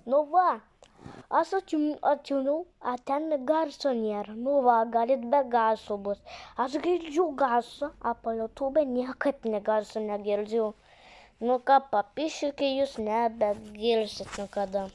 Nu va, aš atjungiau, ten garso nėra. Nu va, galit be garso bus. Aš girdžiu garsą, po YouTube niekaip garso negirdžiu. Nu ką, papišikai jūs nebegirsit niekada.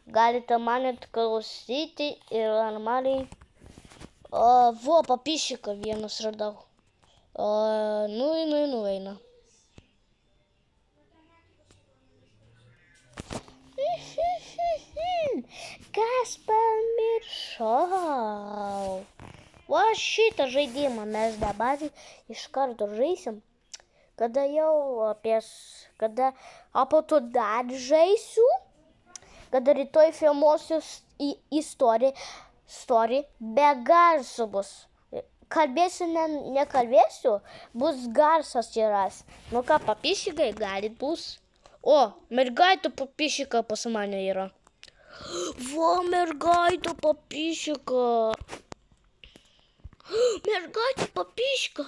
Galite mane klausyti ir normaliai. Vo, papišiką vienas radau. Nueina. Kas pamiršau? Va šitą žaidimą mes dabar iš karto žaisim. Kada po to dar žaisiu, kada rytoj filmuosiu story, be garso bus. Kalbėsiu, nekalbėsiu, bus garsas įras. Nu ką, papišikai galit bus. O, mergaitė papišika pas mane yra. Va, mergaitė papišika. Mergaitė papišika.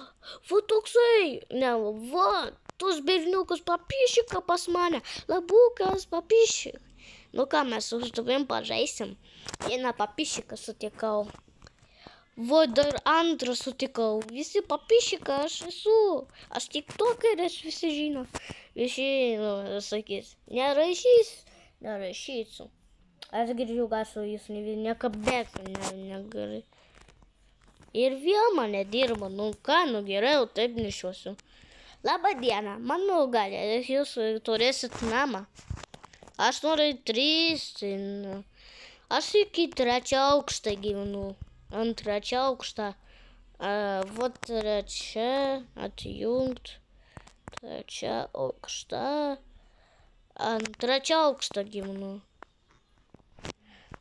Va toksai. Ne, va, tos berniukas papišika pas mane. Labukas papišik. Nu ką, mes su tavim pažaisim. Vieną papišiką sutikau. Va, dar antrą sutikau. Visi papišika aš esu. Aš tiktokeris, visi žino. Visi sakys, nerašysiu. Aš girdžiu garsą, jūs nekabėsiu, negali. Ir vėl mane dirba, nu ką, nu geriau, taip nešiosiu. Labą dieną, manau, gal jūs turėsit namą. Aš noriu 3, aš iki 3 aukštą gyvenu. Ant 3 aukštą. Va 3, atjungt. 3 aukštą. Ant 3 aukštą gyvenu.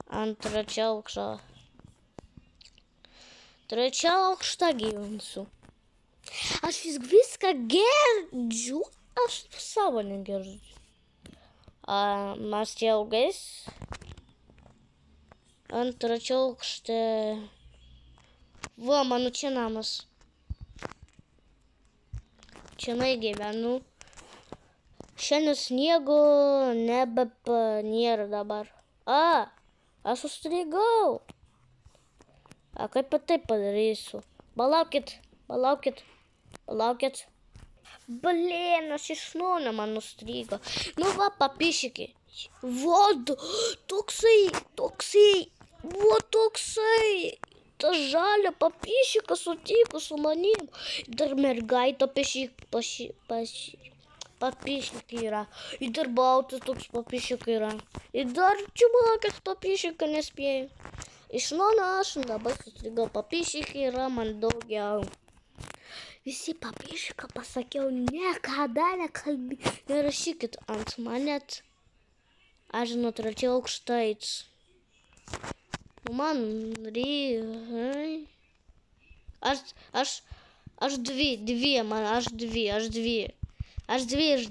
Ant 3 aukštą. 3 aukštą gyvensiu. Aš viską girdžiu, aš savo negirdžiu. Mes augais. Ant 3 aukštą. Va, mano čia namas. Čia gyvenu. Šiandien sniego nėra dabar. Aš užstrigau. Kaip taip padarysiu? Palaukit. Blin, aš iš naujo man užstrigo. Nu va, papišiki. Va, toksai. Va, toksai. Ta žalia papišika sutiko su manim. Dar mergaitė papišika yra. Ir dar baltas toks papišika yra. Ir dar čiubakas papišika nespėjau. Iš naujo aš dabar sustrigau. Papišika yra man daugiau. Visi papišika pasakiau, niekada nerašykit ant manęs. Aš nuo 3 aukštais. Man reikia. Aš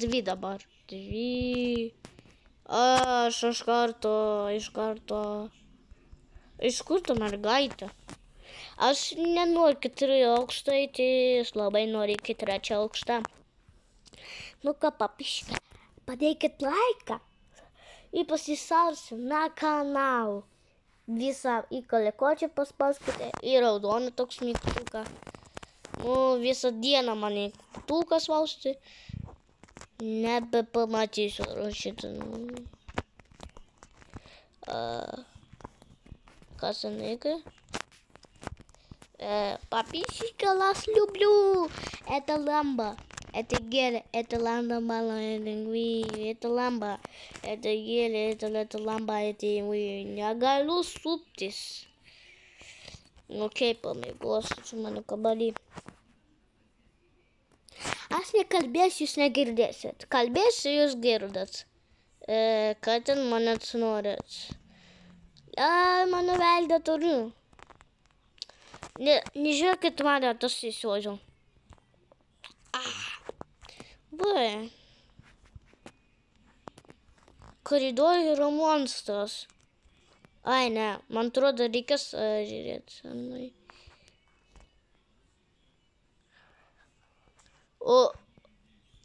dvi dabar. Aš iš karto. Iš karto mergaitė. Aš nenoriu 4 aukštai, tai aš labai noriu 3 aukštą. Nu ką, papiška, padėkit laiką. Ir pasisausim na kanalą. Visą į kalikočią paspauskite, į raudoną toks mygtuką. Nu, visą dieną man mygtuką spausti. Nebepamatysiu šitą. Kas ныка? Подписчика вас люблю. Это ламба. Это гель. Это ламба малая. Это ламба. Это гель. Это ламба. Это вы. Negaliu suptis. Окей, pamiegosiu mano kabali. Aš nekalbėsiu, jūs negirdėsit. Kalbėsiu, jūs girdat. Ką ten manęs norit? Mano veidą turiu. Nežiūrėkit mane, tas įsiuodžiau. Va. Koridoriuje yra monstras. Ai, ne, man atrodo, reikės žiūrėti. O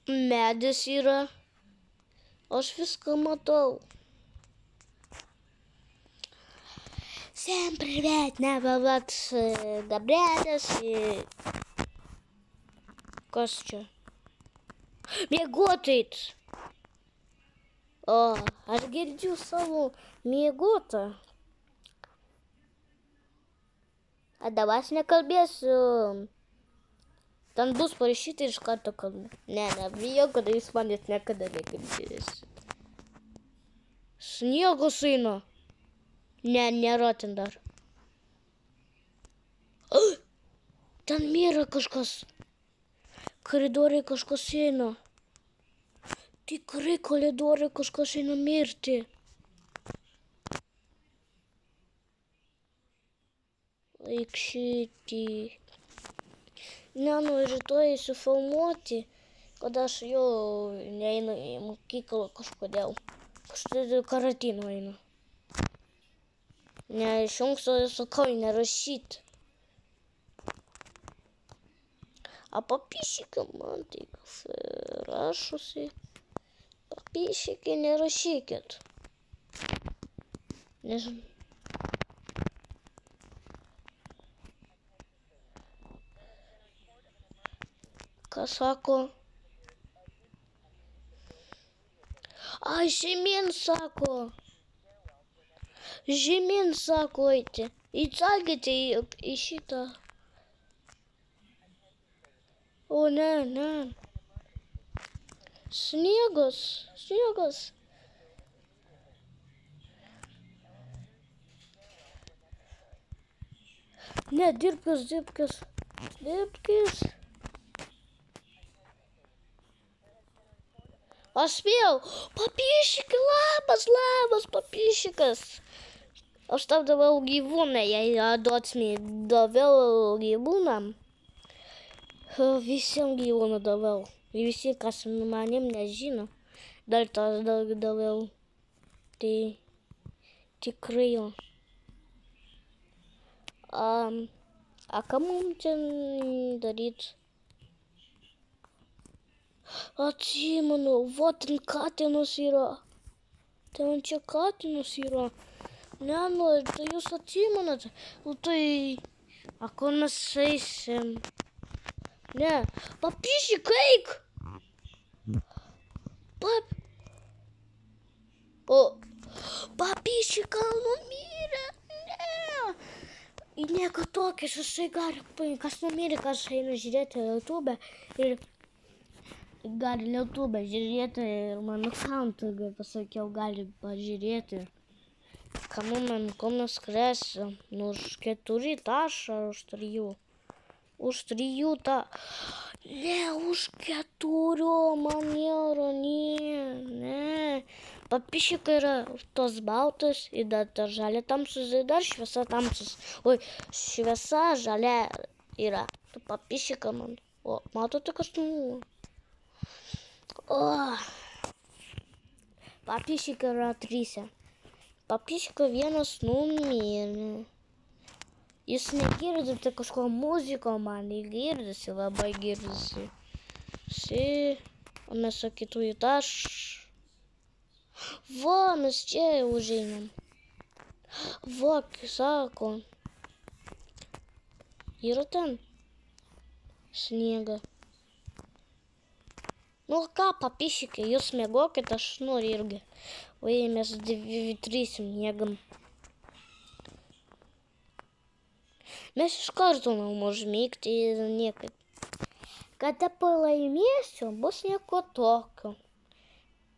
medis yra. Aš viską matau. Всем привет, меня Влад Gabrielis и... Kas čia? Miegotojai. O, aš girdžiu savo miegotą. A dabar aš nekalbėsiu. Ten bus parašyta iš karto kalbą. Ne, bijau, kad jūs manęs niekada negirdėsit. Sniegas eina. Ne, nėra ten dar. Ten yra kažkas. Koridoriai kažkas eina. Tikrai koridoriai kažkas eina mirti. Laikšyti. Ne, nu rytoj įsifilmuoti, kad aš jau neinu į mokyklą kažkodėl. Kažkodėl karantino einu. Ne, iš anksto sakau, nerašyti. A papišykit man tai rašusi. Papišykit, nerašykit. Nežinau. Ką sako? Ai, žemyn sako. Žemyn sako eiti. Įcelkite į šitą. O ne, ne. Sniegas, sniegas. Ne, dirbkis, dirbkis. Dirbkis. Aš spėjau. Papišyki, labas, labas, papišykas. Aš tau daviau gyvūną, jei duotsmį daviau gyvūnam. Visiems gyvūnų daviau. Visi, kas manim nežino. Dar tas daviau. Tai tikrai jo. A ką mums čia daryti? Atsimenu, va ten katinas yra. Ten čia katinas yra. Ne, nu, tai jūs atsimenat. Nu, tai, a kur mes eisim? Ne, papišyk, eik! Papišyk, numirė! Ne! Ir nieko tokio, jisai gali, kas numirė, kas eina žiūrėti YouTube ir gali YouTube žiūrėti ir mano accountą, pasakiau, gali pažiūrėti. Kamu man konas kresi, nu už 4 tašą, už 3. Už 3 tą. Ne, už 4 man nėra, ne. Papišykai yra tos baltos ir dar žalia tamsus ir dar šviesa tamsus. Oi, šviesa žalia yra. Tu papišykai man. O, matote, kas nu. O. Papišykai yra 3. Papišykai vienas numirė. Jūs negirdite kažko muziko, man girdisi, labai girdisi. O mes sakytų į taš. Va, mes čia užeinam. Va, sako. Yra ten sniega. Nu ką, papišykite, jūs miegokit, aš noriu irgi. O jei mes 3 miegam. Mes iš karto užmigti ir niekaip. Kada pralaimėsiu, bus nieko tokio.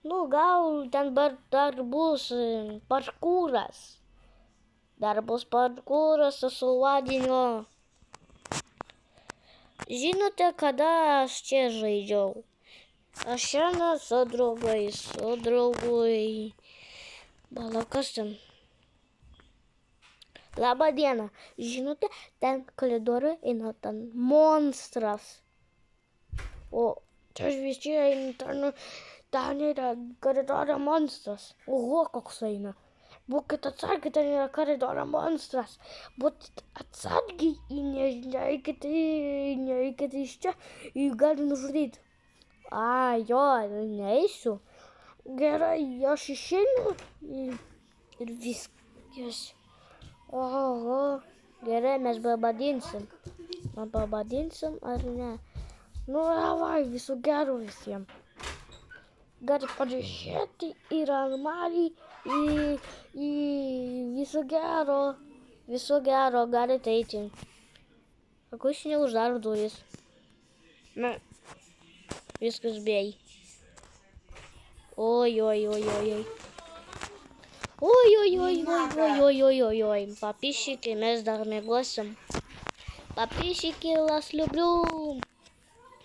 Nu, gal ten dar bus parkūras. Dar bus parkūras su ladinio. Žinote, kada aš čia žaidžiau? Aš šiandien su draugui. Bala, kas ten? Labą dieną. Žinote, ten koridoriuje eina ten monstras. O, čia visi eina, ten yra koridoriuje monstras. Oho, koks eina. Būkit atsargiai, ten yra koridoriuje monstras. Būkit atsargiai, neikite iš čia, jį gali nužudyti. A, jo, neisiu. Gerai, aš išeinu ir viskas. Oho, gerai, mes pabadinsim. Man pabadinsim ar ne? Nu, davai, viso gero visiems. Galit pažiūrėti į armarį, į viso gero. Viso gero, galite eiti. Sako, aš neuždaro duris. Na, viskas bei. Oi, oi, oi, oi, oi. Ой, ой, ой, ой, ой, ой, ой, ой, ой. Подписчики, мы с дарами гостем. Подписчики, вас люблю.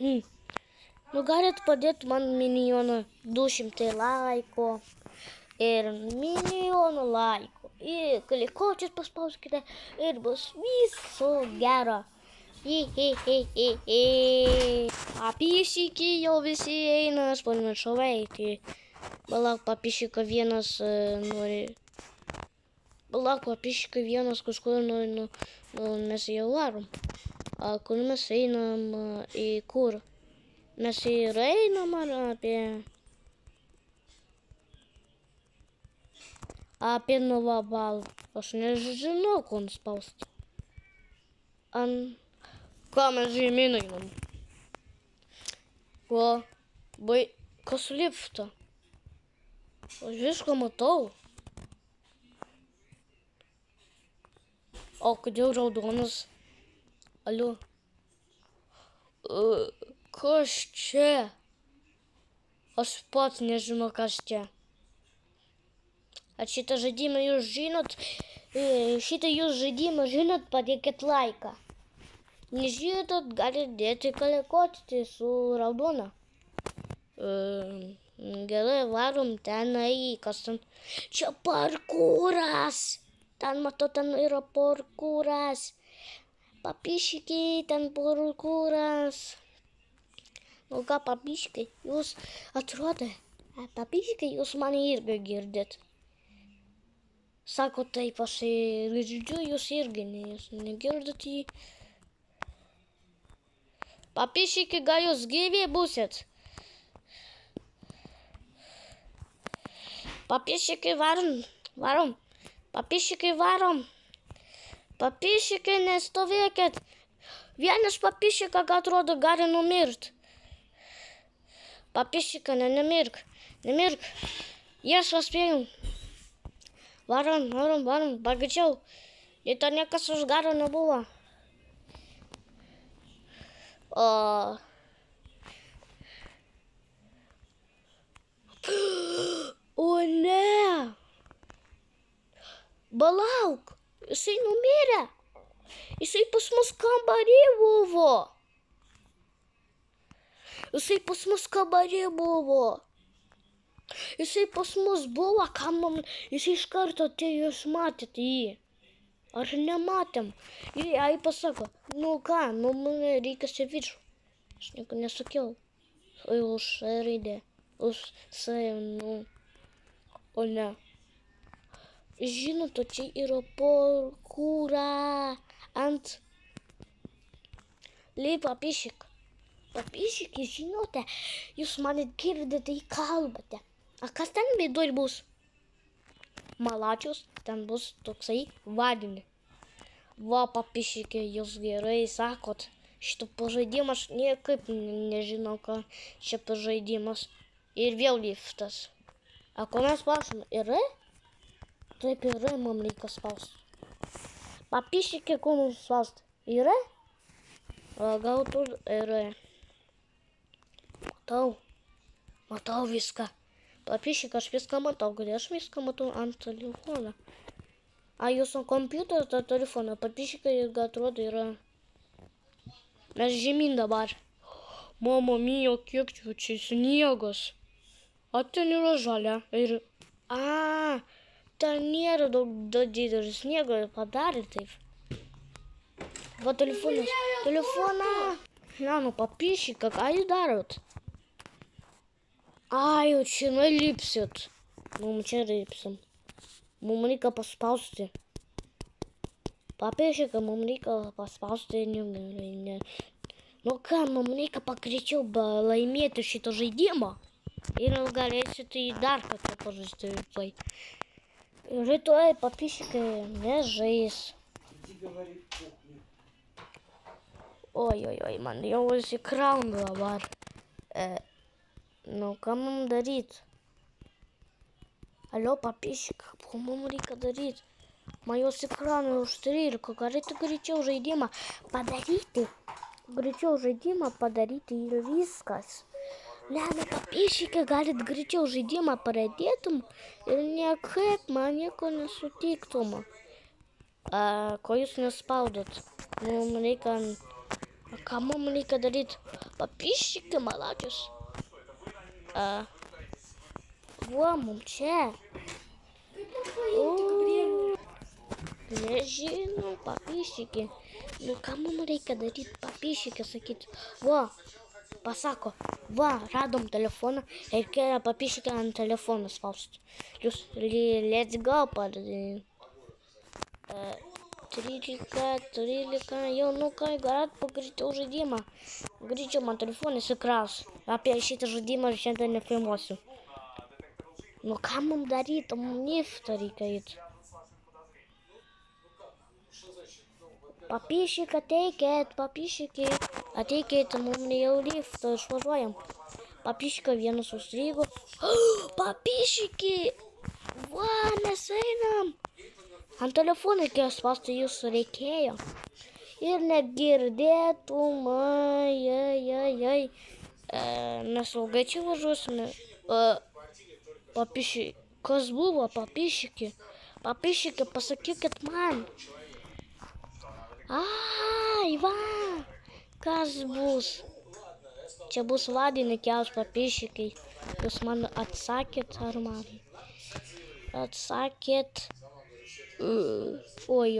Nu, galit padėti man milijoną 200 laikų ir milijoną laikų. Ir klikočius paspauskite ir bus viso gero. Подписчики jau visi eina, aš pamiršau eiti. Palauk, подписчика vienas nori. Palauk, подписчика vienas kažkur nori, mes jau varom. Kur mes einam, į kur? Mes ir einam ar apie Novą balą. Aš nežinau, ko nuspausti. Ką mes žemyn einam? Kas lifta? Aš viską matau. O kodėl raudonas? Alio? Kas čia? Aš pats nežinau, kas čia. Ar šitą žaidimą jūs žinot? Padėkit laiką. Nežinot, galite dėti kalikotis su raudona. Gerai, varom tenai, kas ten. Čia parkūras. Ten, matau, ten yra parkūras. Подписчики, ten parkūras. Nu ką, подписчики, jūs atrodo, подписчики, jūs mane irgi girdit. Sako taip, aš girdžiu, jūs irgi negirdit jį. Подписчики, gal jūs gyvi būsit? Подписчики, varom. Подписчики, varom. Подписчики, nestovėkit. Vienas подписчика, atrodo, gali numirt. Подписчика, nemirk. Aš paspėjau. Varom, pagreičiau. Ir to niekas už garo nebuvo. O ne! Palauk, jisai numirė. Jisai pas mus kambarį buvo. Jisai pas mus buvo, jisai iš karto atėjo, jūs matėte jį. Ar nematėm? Ir jai pasako, nu ką, man reikia viršų. Aš nieko nesakiau. Už raidė, už nu, o ne. Žinote, čia yra parkūra ant подписчик. Подписчики, žinote, jūs mane girdite, kalbate. A kas ten viduj bus? Malačius, ten bus toksai vadinį. Va, подписчики, jūs gerai sakot. Šitą pažaidimą aš niekaip nežinau, ką čia pažaidimas. Ir vėl liftas. A ko mes spausime? Yra? Taip yra, mums reikia spausti. Подписчики, ko mums spausti? Yra? Gal tu yra. Matau viską. Подписчик, aš viską matau. Kodėl aš viską matau ant telefono? A jūsų kompiuterio ar telefono? Подписчиkai, atrodo, yra. Mes žemyn dabar. Mama mia, kiek čia sniegas. O ten yra žalia. Ir... ten nėra daug didelio sniego, padarė taip. Va telefonas. Nu, подписчика, ką jūs darot? Jau čia nalipsit. Mums čia lipsim. Mums reikia paspausti. Подписчика, mums reikia paspausti. Nu ką, mums reikia pagreičiau laimėti šitą žaidimą. Ir galėsite į dar kartą pažaisti. Rytoj papišikai nežais. Oi, man jau įsikrauna dabar. Nu, ką mums daryt? Alio, papišik, ko mums reikia daryt? Man jau įsikrauna už 13, galite greičiau žaidimą padaryti. Greičiau žaidimą padaryti ir viskas. Ne, papišikai, galit greičiau žaidimą pradėtum ir niekaip man nieko nesutiktum. Ko jūs nespaudot? Mums reikia... Ką mums reikia daryti? Papišikai, malačius. Va, mums čia. Nežinau, papišikai. Nu, ką mums reikia daryti? Papišikai, sakyt. Va, pasako. Va, radom telefoną. Reikia papišikai ant telefoną spausti. Jūs, let's go, pardavim. 13, jau, nu ką, galit pagreičiau žaidimą. Greičiau man telefonas įkraus. Apie šitą žaidimą šiandien nefilmuosiu. Nu ką mums daryti, mums liftą reikia eit. Papišikai, ateikit, papišikai. Ateikit, mums jau liftą išvažiuojam. Papišikai, vienas užstrigo. Papišikai! Va, mes einam. Ant telefoną reikėjo spausti, jūsų reikėjo. Ir negirdėtum, ai. Nesaugai čia važiuosime. Papišikai, kas buvo, papišikai? Papišikai, pasakykit man. Ai, va, kas bus? Čia bus Vladininkiaus papišikai. Jūs man atsakėt, ar man? Atsakėt. Oi.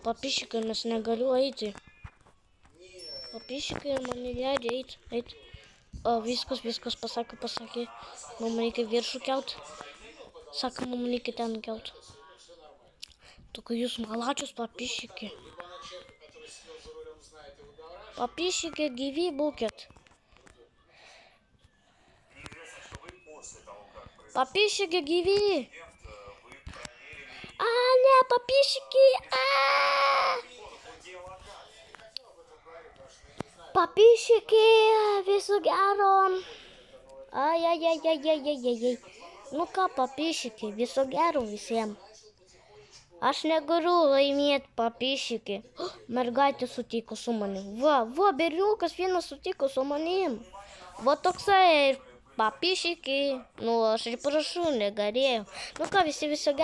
Papišikai, nes negaliu eiti. Papišikai man neleidžia eiti. Viskas pasakė. Mums reikia viršų kelt. Sako, mums reikia ten kelt. Tokia jūs malačius, papišikai. Papišikai, gyvi būkit. Papišikai, gyvi. Ne, papišikai. Papišikai, viso gero. Ai. Nu ką, papišikai, viso gero visiems. Aš negaliu laimėti, papišikai. Mergaitė sutiko su manim. Va, berniukas vienas sutiko su manim. Va toksai papišikai. Nu, aš ir prašau, negalėjau. Nu ką, viso gero.